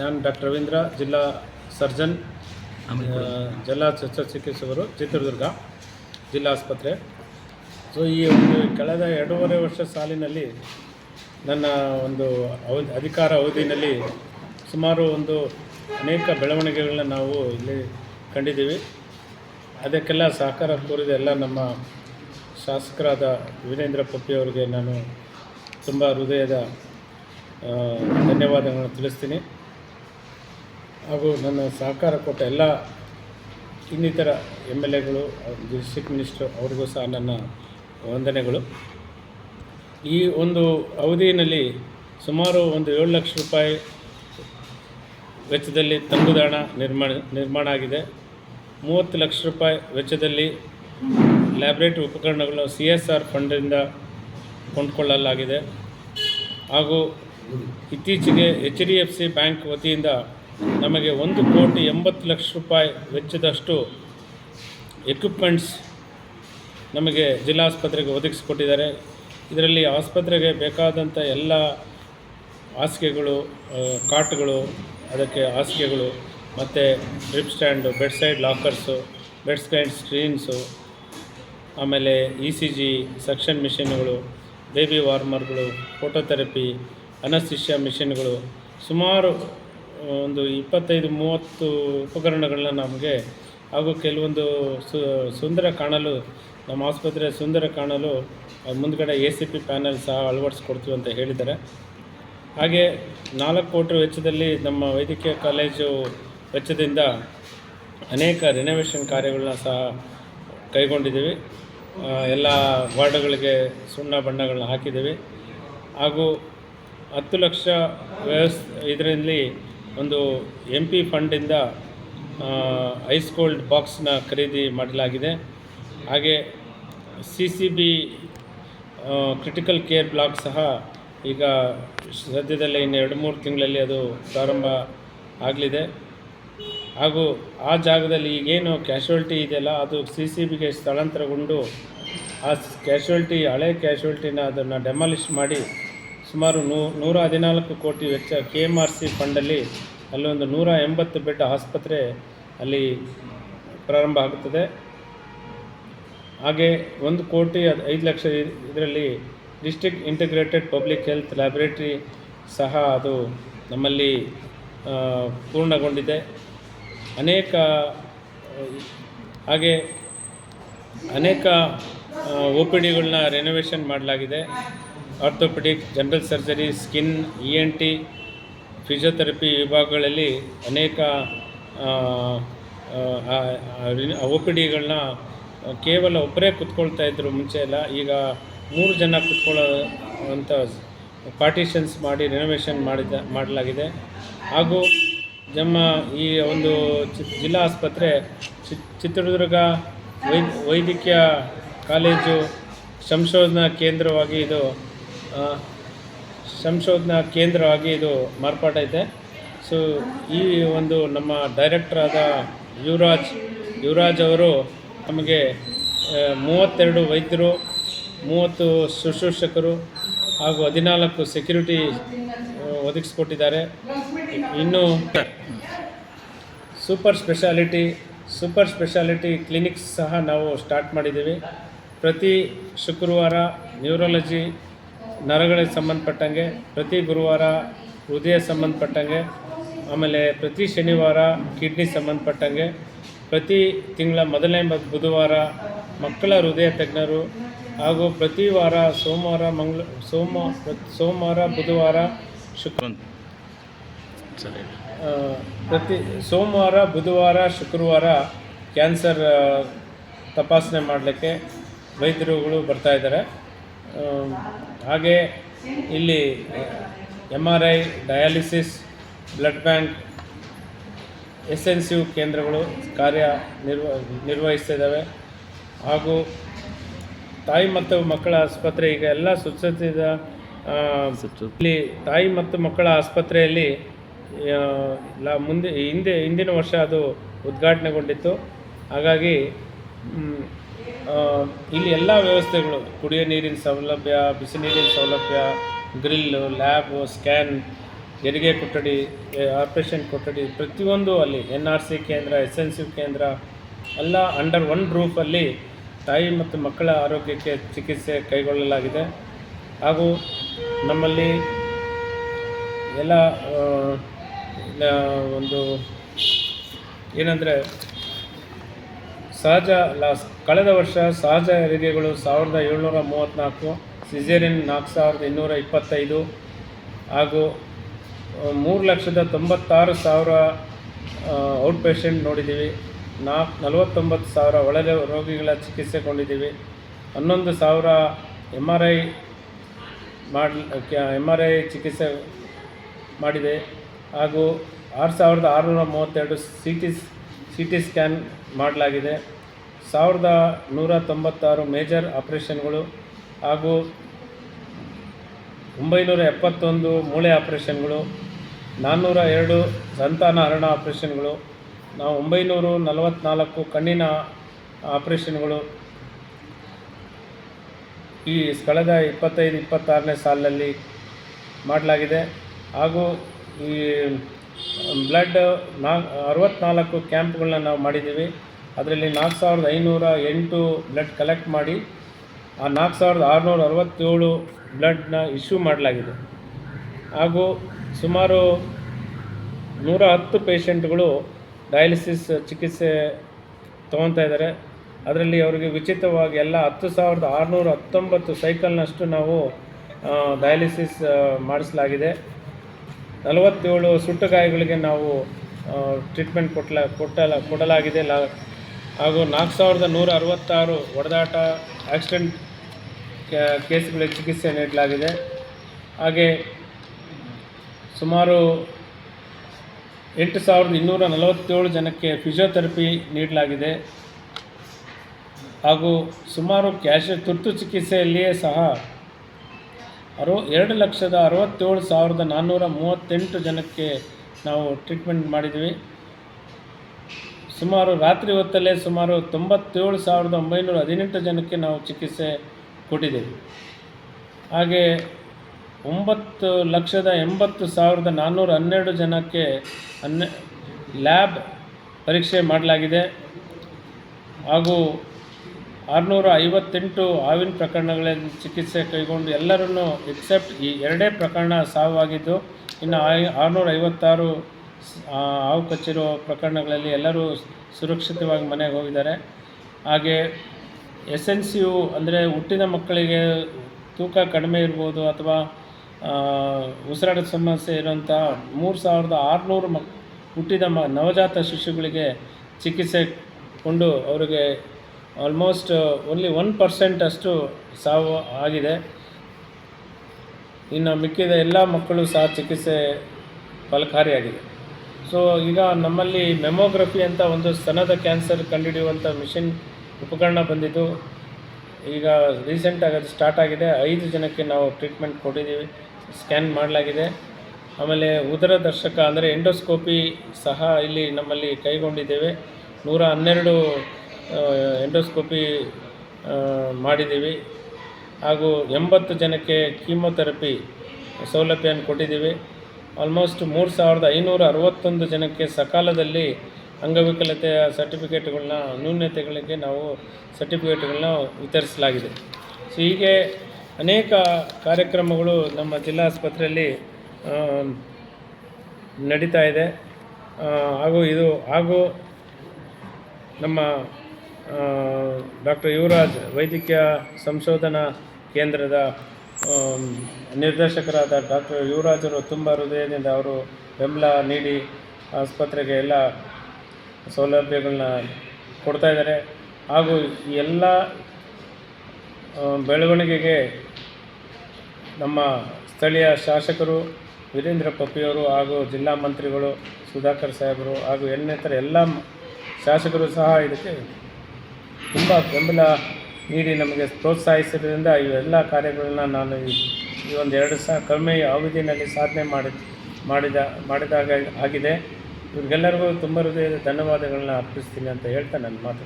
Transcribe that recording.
ನಾನು ಡಾಕ್ಟರ್ ರವೀಂದ್ರ, ಜಿಲ್ಲಾ ಸರ್ಜನ್, ಜಿಲ್ಲಾ ಶಸ್ತ್ರಚಿಕಿತ್ಸಕರು, ಚಿತ್ರದುರ್ಗ ಜಿಲ್ಲಾ ಆಸ್ಪತ್ರೆ. ಸೊ ಈ ಒಂದು ಕಳೆದ 2.5 ವರ್ಷ ಸಾಲಿನಲ್ಲಿ ನನ್ನ ಒಂದು ಅಧಿಕಾರ ಅವಧಿಯಲ್ಲಿ ಸುಮಾರು ಅನೇಕ ಬೆಳವಣಿಗೆಗಳನ್ನ ನಾವು ಇಲ್ಲಿ ಕಂಡಿದ್ದೀವಿ. ಅದಕ್ಕೆಲ್ಲ ಸಹಕಾರ ಕೋರಿದ ಎಲ್ಲ ನಮ್ಮ ಶಾಸಕರಾದ ವೀರೇಂದ್ರ ಪಪ್ಪಿ ಅವರಿಗೆ ನಾನು ತುಂಬ ಹೃದಯದ ಧನ್ಯವಾದಗಳನ್ನು ತಿಳಿಸ್ತೀನಿ. ಹಾಗೂ ನನ್ನ ಸಹಕಾರ ಕೊಟ್ಟ ಎಲ್ಲ ಇನ್ನಿತರ MLAಗಳು, ಡಿಸ್ಟ್ರಿಕ್ಟ್ ಮಿನಿಸ್ಟರ್ ಅವ್ರಿಗೂ ಸಹ ನನ್ನ ವಂದನೆಗಳು. ಈ ಒಂದು ಅವಧಿಯಲ್ಲಿ ಸುಮಾರು 7 ಲಕ್ಷ ರೂಪಾಯಿ ವೆಚ್ಚದಲ್ಲಿ ತಂಗುದಾಣ ನಿರ್ಮಾಣ ಆಗಿದೆ. 30 ಲಕ್ಷ ರೂಪಾಯಿ ವೆಚ್ಚದಲ್ಲಿ ಲ್ಯಾಬ್ರೇಟರಿ ಉಪಕರಣಗಳು CSR ಫಂಡಿಂದ ಕೊಂಡುಕೊಳ್ಳಲಾಗಿದೆ. ಹಾಗೂ ಇತ್ತೀಚೆಗೆ HDFC ಬ್ಯಾಂಕ್ ವತಿಯಿಂದ ನಮಗೆ 1,80,00,000 ರೂಪಾಯಿ ವೆಚ್ಚದಷ್ಟು ಎಕ್ವಿಪ್ಮೆಂಟ್ಸ್ ನಮಗೆ ಜಿಲ್ಲಾ ಆಸ್ಪತ್ರೆಗೆ ಒದಗಿಸಿಕೊಟ್ಟಿದ್ದಾರೆ. ಇದರಲ್ಲಿ ಆಸ್ಪತ್ರೆಗೆ ಬೇಕಾದಂಥ ಎಲ್ಲ ಹಾಸಿಗೆಗಳು, ಕಾಟ್ಗಳು, ಅದಕ್ಕೆ ಹಾಸಿಗೆಗಳು ಮತ್ತು drip stand, bed side lockers, bed side screens, ಆಮೇಲೆ ECG, ಸಕ್ಷನ್ ಮಿಷಿನ್ಗಳು, ಬೇಬಿ ವಾರ್ಮರ್ಗಳು, ಫೋಟೋಥೆರಪಿ, ಅನಸ್ತಿಷ್ಯಾ ಮಿಷಿನ್ಗಳು, ಸುಮಾರು 25-30 ಉಪಕರಣಗಳನ್ನ ನಮಗೆ, ಹಾಗೂ ಕೆಲವೊಂದು ಸುಂದರ ಕಾಣಲು, ನಮ್ಮ ಆಸ್ಪತ್ರೆ ಸುಂದರ ಕಾಣಲು ಮುಂದ್ಗಡೆ ACP ಪ್ಯಾನಲ್ ಸಹ ಅಳವಡಿಸ್ಕೊಡ್ತೀವಿ ಅಂತ ಹೇಳಿದ್ದಾರೆ. ಹಾಗೆ 4 ಕೋಟಿ ವೆಚ್ಚದಲ್ಲಿ ನಮ್ಮ ವೈದ್ಯಕೀಯ ಕಾಲೇಜು ವೆಚ್ಚದಿಂದ ಅನೇಕ ರಿನೋವೇಷನ್ ಕಾರ್ಯಗಳನ್ನ ಸಹ ಕೈಗೊಂಡಿದ್ದೀವಿ. ಎಲ್ಲ ವಾರ್ಡ್ಗಳಿಗೆ ಸುಣ್ಣ ಬಣ್ಣಗಳನ್ನ ಹಾಕಿದ್ದೀವಿ. ಹಾಗೂ 10 ಲಕ್ಷ ಇದರಲ್ಲಿ MP ಫಂಡಿಂದ ಐಸ್ ಕೋಲ್ಡ್ ಬಾಕ್ಸ್ನ ಖರೀದಿ ಮಾಡಲಾಗಿದೆ. ಹಾಗೆ CCB ಕ್ರಿಟಿಕಲ್ ಕೇರ್ ಬ್ಲಾಕ್ ಸಹ ಈಗ ಸದ್ಯದಲ್ಲೇ ಇನ್ನು 2-3 ತಿಂಗಳಲ್ಲಿ ಅದು ಪ್ರಾರಂಭ ಆಗಲಿದೆ. ಹಾಗೂ ಆ ಜಾಗದಲ್ಲಿ ಈಗೇನು ಕ್ಯಾಶುಯಾಲಿಟಿ ಇದೆಯಲ್ಲ, ಅದು CCBಗೆ ಸ್ಥಳಾಂತರಗೊಂಡು ಆ ಹಳೆ ಕ್ಯಾಶುಯಾಲಿಟಿನ ಅದನ್ನು ಡೆಮಾಲಿಷ್ ಮಾಡಿ ಸುಮಾರು 114 ಕೋಟಿ ವೆಚ್ಚ KMRC ಫಂಡಲ್ಲಿ ಅಲ್ಲಿ 180 ಬೆಡ್ ಆಸ್ಪತ್ರೆ ಅಲ್ಲಿ ಪ್ರಾರಂಭ ಆಗುತ್ತದೆ. ಹಾಗೆ 1,05,00,000 ಇದರಲ್ಲಿ district integrated public health laboratory ಸಹ ಅದು ನಮ್ಮಲ್ಲಿ ಪೂರ್ಣಗೊಂಡಿದೆ. ಅನೇಕ OPDಗಳನ್ನ ರೆನೋವೇಷನ್ ಮಾಡಲಾಗಿದೆ. Orthopaedic, general surgery, skin, ENT, physiotherapy ವಿಭಾಗಗಳಲ್ಲಿ ಅನೇಕ OPDಗಳನ್ನ ಕೇವಲ ಒಬ್ಬರೇ ಕೂತ್ಕೊಳ್ತಾ ಇದ್ದರು ಮುಂಚೆ ಎಲ್ಲ. ಈಗ 3 ಜನ ಕೂತ್ಕೊಳ್ಳೋ ಅಂಥ ಪಾರ್ಟಿಷನ್ಸ್ ಮಾಡಿ ರೆನೋವೇಷನ್ ಮಾಡಲಾಗಿದೆ. ಹಾಗೂ ನಮ್ಮ ಈ ಒಂದು ಜಿಲ್ಲಾ ಆಸ್ಪತ್ರೆ ಚಿತ್ರದುರ್ಗ ವೈದ್ಯಕೀಯ ಕಾಲೇಜು ಸಂಶೋಧನಾ ಕೇಂದ್ರವಾಗಿ ಇದು ಮಾರ್ಪಾಟೈತೆ. ಸೊ ಈ ನಮ್ಮ ಡೈರೆಕ್ಟರ್ ಆದ ಯುವರಾಜ್ ಅವರು ನಮಗೆ 32 ವೈದ್ಯರು, 30 ಶುಶ್ರೂಷಕರು ಹಾಗೂ 14 ಸೆಕ್ಯೂರಿಟಿ ಒದಗಿಸಿಕೊಟ್ಟಿದ್ದಾರೆ. ಇನ್ನು ಸೂಪರ್ ಸ್ಪೆಷಾಲಿಟಿ ಕ್ಲಿನಿಕ್ಸ್ ಸಹ ನಾವು ಸ್ಟಾರ್ಟ್ ಮಾಡಿದ್ದೀವಿ. ಪ್ರತಿ ಶುಕ್ರವಾರ ನ್ಯೂರಾಲಜಿ, ನರಗಳಿಗೆ ಸಂಬಂಧಪಟ್ಟಂಗೆ, ಪ್ರತಿ ಗುರುವಾರ ಹೃದಯ ಸಂಬಂಧಪಟ್ಟಂಗೆ, ಆಮೇಲೆ ಪ್ರತಿ ಶನಿವಾರ ಕಿಡ್ನಿ ಸಂಬಂಧಪಟ್ಟಂಗೆ, ಪ್ರತಿ ತಿಂಗಳ ಮೊದಲನೇ ಬುಧವಾರ ಮಕ್ಕಳ ಹೃದಯ ತಜ್ಞರು, ಹಾಗೂ ಪ್ರತಿ ವಾರ ಸೋಮವಾರ, ಬುಧವಾರ, ಶುಕ್ರವಾರ ಕ್ಯಾನ್ಸರ್ ತಪಾಸಣೆ ಮಾಡಲಿಕ್ಕೆ ವೈದ್ಯರುಗಳು ಬರ್ತಾಯಿದ್ದಾರೆ. ಹಾಗೆ ಇಲ್ಲಿ MRI, dialysis, blood bank, SNCU ಕೇಂದ್ರಗಳು ನಿರ್ವಹಿಸ್ತಿದ್ದಾವೆ. ಹಾಗೂ ತಾಯಿ ಮತ್ತು ಮಕ್ಕಳ ಆಸ್ಪತ್ರೆ ಈಗ ಎಲ್ಲ ಸುಸಜ್ಜಿತ. ಇಲ್ಲಿ ತಾಯಿ ಮತ್ತು ಮಕ್ಕಳ ಆಸ್ಪತ್ರೆಯಲ್ಲಿ ಹಿಂದಿನ ವರ್ಷ ಅದು ಉದ್ಘಾಟನೆಗೊಂಡಿತ್ತು. ಹಾಗಾಗಿ ಇಲ್ಲಿ ಎಲ್ಲ ವ್ಯವಸ್ಥೆಗಳು, ಕುಡಿಯೋ ನೀರಿನ ಸೌಲಭ್ಯ, ಬಿಸಿ ನೀರಿನ ಸೌಲಭ್ಯ, ಗ್ರಿಲ್ಲು, ಲ್ಯಾಬು, ಸ್ಕ್ಯಾನ್, ಹೆರಿಗೆ ಕೊಠಡಿ, ಆಪ್ರೇಷನ್ ಕೊಠಡಿ ಪ್ರತಿಯೊಂದು ಅಲ್ಲಿ NRC ಕೇಂದ್ರ, SNC ಕೇಂದ್ರ ಎಲ್ಲ ಅಂಡರ್ ಒನ್ ರೂಫಲ್ಲಿ ತಾಯಿ ಮತ್ತು ಮಕ್ಕಳ ಆರೋಗ್ಯಕ್ಕೆ ಚಿಕಿತ್ಸೆ ಕೈಗೊಳ್ಳಲಾಗಿದೆ. ಹಾಗೂ ನಮ್ಮಲ್ಲಿ ಎಲ್ಲ ಒಂದು ಏನಂದರೆ ಕಳೆದ ವರ್ಷ ಸಹಜ ಹೆರಿಗೆಗಳು 1734, ಸಿಸೇರಿಯನ್ 4225 ಹಾಗೂ 3,96,000 ಔಟ್ ಪೇಷೆಂಟ್ ನೋಡಿದ್ದೀವಿ. 49,000 ಒಳ ರೋಗಿಗಳ ಚಿಕಿತ್ಸೆಗೊಂಡಿದ್ದೀವಿ. 11,000 MRI ಚಿಕಿತ್ಸೆ ಮಾಡಿದೆ. ಹಾಗೂ 6,632 CT ಸ್ಕ್ಯಾನ್ ಮಾಡಲಾಗಿದೆ. 1,196 ಮೇಜರ್ ಆಪ್ರೇಷನ್ಗಳು ಹಾಗೂ 971 ಮೂಳೆ ಆಪ್ರೇಷನ್ಗಳು, 402 ಸಂತಾನಹರಣ ಆಪ್ರೇಷನ್ಗಳು, 944 ಕಣ್ಣಿನ ಆಪ್ರೇಷನ್ಗಳು ಈ ಕಳೆದ 25-26ನೇ ಸಾಲಿನಲ್ಲಿ ಮಾಡಲಾಗಿದೆ. ಹಾಗೂ ಈ ಬ್ಲಡ್ 64 ಕ್ಯಾಂಪ್ಗಳನ್ನ ನಾವು ಮಾಡಿದ್ದೀವಿ. ಅದರಲ್ಲಿ 4,508 ಬ್ಲಡ್ ಕಲೆಕ್ಟ್ ಮಾಡಿ ಆ 4,667 ಬ್ಲಡ್ನ ಇಶ್ಯೂ ಮಾಡಲಾಗಿದೆ. ಹಾಗೂ ಸುಮಾರು 110 ಪೇಷಂಟ್ಗಳು ಡಯಾಲಿಸಿಸ್ ಚಿಕಿತ್ಸೆ ತೊಗೊತಾ ಇದ್ದಾರೆ. ಅದರಲ್ಲಿ ಅವರಿಗೆ ಉಚಿತವಾಗಿ ಎಲ್ಲ 10,619 ಸೈಕಲ್ನಷ್ಟು ನಾವು ಡಯಾಲಿಸಿಸ್ ಮಾಡಿಸಲಾಗಿದೆ. 47 ಸುಟ್ಟ ಗಾಯಗಳಿಗೆ ನಾವು ಟ್ರೀಟ್ಮೆಂಟ್ ಕೊಡಲಾಗಿದೆ. ಹಾಗೂ 4,166 ಹೊಡೆದಾಟ ಆಕ್ಸಿಡೆಂಟ್ ಕೇಸ್ಗಳಿಗೆ ಚಿಕಿತ್ಸೆ ನೀಡಲಾಗಿದೆ. ಹಾಗೆ ಸುಮಾರು 8,247 ಜನಕ್ಕೆ ಫಿಸಿಯೋಥೆರಪಿ ನೀಡಲಾಗಿದೆ. ಹಾಗೂ ಸುಮಾರು ತುರ್ತು ಚಿಕಿತ್ಸೆಯಲ್ಲಿಯೇ ಸಹ 2,67,438 ಜನಕ್ಕೆ ನಾವು ಟ್ರೀಟ್ಮೆಂಟ್ ಮಾಡಿದ್ವಿ. ಸುಮಾರು ರಾತ್ರಿ ಹೊತ್ತಲ್ಲೇ ಸುಮಾರು 97,918 ಜನಕ್ಕೆ ನಾವು ಚಿಕಿತ್ಸೆ ಕೊಟ್ಟಿದ್ದೇವೆ. ಹಾಗೆ 9,80,412 ಜನಕ್ಕೆ ಲ್ಯಾಬ್ ಪರೀಕ್ಷೆ ಮಾಡಲಾಗಿದೆ. ಹಾಗೂ 658 ಹಾವಿನ ಪ್ರಕರಣಗಳಲ್ಲಿ ಚಿಕಿತ್ಸೆ ಕೈಗೊಂಡು ಎಲ್ಲರನ್ನೂ ಎಕ್ಸೆಪ್ಟ್ ಈ 2 ಪ್ರಕರಣ ಸಾವಾಗಿದ್ದು, ಇನ್ನು 656 ಹಾವು ಕಚ್ಚಿರೋ ಪ್ರಕರಣಗಳಲ್ಲಿ ಎಲ್ಲರೂ ಸುರಕ್ಷಿತವಾಗಿ ಮನೆಗೆ ಹೋಗಿದ್ದಾರೆ. ಹಾಗೆ SNCU ಅಂದರೆ ಹುಟ್ಟಿದ ಮಕ್ಕಳಿಗೆ ತೂಕ ಕಡಿಮೆ ಇರ್ಬೋದು ಅಥವಾ ಉಸಿರಾಟದ ಸಮಸ್ಯೆ ಇರೋಂಥ 3,600 ಹುಟ್ಟಿದ ನವಜಾತ ಶಿಶುಗಳಿಗೆ ಚಿಕಿತ್ಸೆ ಕೊಂಡು ಅವರಿಗೆ ಆಲ್ಮೋಸ್ಟ್ ಓನ್ಲಿ 1% ಅಷ್ಟು ಸಾವು ಆಗಿದೆ. ಇನ್ನು ಮಿಕ್ಕಿದ ಎಲ್ಲ ಮಕ್ಕಳು ಸಹ ಚಿಕಿತ್ಸೆ ಫಲಕಾರಿಯಾಗಿದೆ. ಸೊ ಈಗ ನಮ್ಮಲ್ಲಿ ಮೆಮೊಗ್ರಫಿ ಅಂತ ಒಂದು ಸ್ತನದ ಕ್ಯಾನ್ಸರ್ ಕಂಡುಹಿಡಿಯುವಂಥ ಮಿಷಿನ್ ಉಪಕರಣ ಬಂದಿದ್ದು ಈಗ ರೀಸೆಂಟಾಗಿ ಅದು ಸ್ಟಾರ್ಟ್ ಆಗಿದೆ. 5 ಜನಕ್ಕೆ ನಾವು ಟ್ರೀಟ್ಮೆಂಟ್ ಕೊಟ್ಟಿದ್ದೀವಿ, ಸ್ಕ್ಯಾನ್ ಮಾಡಲಾಗಿದೆ. ಆಮೇಲೆ ಉದರದರ್ಶಕ ಅಂದರೆ ಎಂಡೋಸ್ಕೋಪಿ ಸಹ ಇಲ್ಲಿ ನಮ್ಮಲ್ಲಿ ಕೈಗೊಂಡಿದ್ದೇವೆ. 112 ಎಂಡೋಸ್ಕೋಪಿ ಮಾಡಿದ್ದೀವಿ. ಹಾಗೂ 80 ಜನಕ್ಕೆ ಕೀಮೊಥೆರಪಿ ಸೌಲಭ್ಯವನ್ನು ಕೊಟ್ಟಿದ್ದೀವಿ. ಆಲ್ಮೋಸ್ಟ್ 3,561 ಜನಕ್ಕೆ ಸಕಾಲದಲ್ಲಿ ಅಂಗವಿಕಲತೆಯ ಸರ್ಟಿಫಿಕೇಟ್ಗಳನ್ನ ನ್ಯೂನತೆಗಳಿಗೆ ನಾವು ಸರ್ಟಿಫಿಕೇಟ್ಗಳನ್ನ ವಿತರಿಸಲಾಗಿದೆ. ಸೊ ಹೀಗೆ ಅನೇಕ ಕಾರ್ಯಕ್ರಮಗಳು ನಮ್ಮ ಜಿಲ್ಲಾ ಆಸ್ಪತ್ರೆಯಲ್ಲಿ ನಡೀತಾ ಇದೆ. ಹಾಗೂ ನಮ್ಮ ಡಾಕ್ಟರ್ ಯುವರಾಜ್ ವೈದ್ಯಕೀಯ ಸಂಶೋಧನಾ ಕೇಂದ್ರದ ನಿರ್ದೇಶಕರಾದ ಡಾಕ್ಟರ್ ಯುವರಾಜರು ತುಂಬ ಹೃದಯದಿಂದ ಅವರು ಬೆಂಬಲ ನೀಡಿ ಆಸ್ಪತ್ರೆಗೆ ಎಲ್ಲ ಸೌಲಭ್ಯಗಳನ್ನ ಕೊಡ್ತಾಯಿದ್ದಾರೆ. ಹಾಗೂ ಈ ಎಲ್ಲ ಬೆಳವಣಿಗೆಗೆ ನಮ್ಮ ಸ್ಥಳೀಯ ಶಾಸಕರು ವೀರೇಂದ್ರ ಪಪ್ಪಿಯವರು ಹಾಗೂ ಜಿಲ್ಲಾ ಮಂತ್ರಿಗಳು ಸುಧಾಕರ್ ಸಾಹೇಬರು ಹಾಗೂ ಇನ್ನಿತರ ಎಲ್ಲ ಶಾಸಕರು ಸಹ ಇದಕ್ಕೆ ತುಂಬ ಬೆಂಬಲ ನೀಡಿ ನಮಗೆ ಪ್ರೋತ್ಸಾಹಿಸಿದ್ದರಿಂದ ಇವೆಲ್ಲ ಕಾರ್ಯಗಳನ್ನ ನಾನು ಈ ಒಂದು 2 ಕಡಿಮೆ ಅವಧಿಯಲ್ಲಿ ಸಾಧನೆ ಮಾಡಿದಾಗ ಆಗಿದೆ. ಇವ್ರಿಗೆಲ್ಲರಿಗೂ ತುಂಬ ಹೃದಯದ ಧನ್ಯವಾದಗಳನ್ನ ಅರ್ಪಿಸ್ತೀನಿ ಅಂತ ಹೇಳ್ತಾ ನನ್ನ ಮಾತು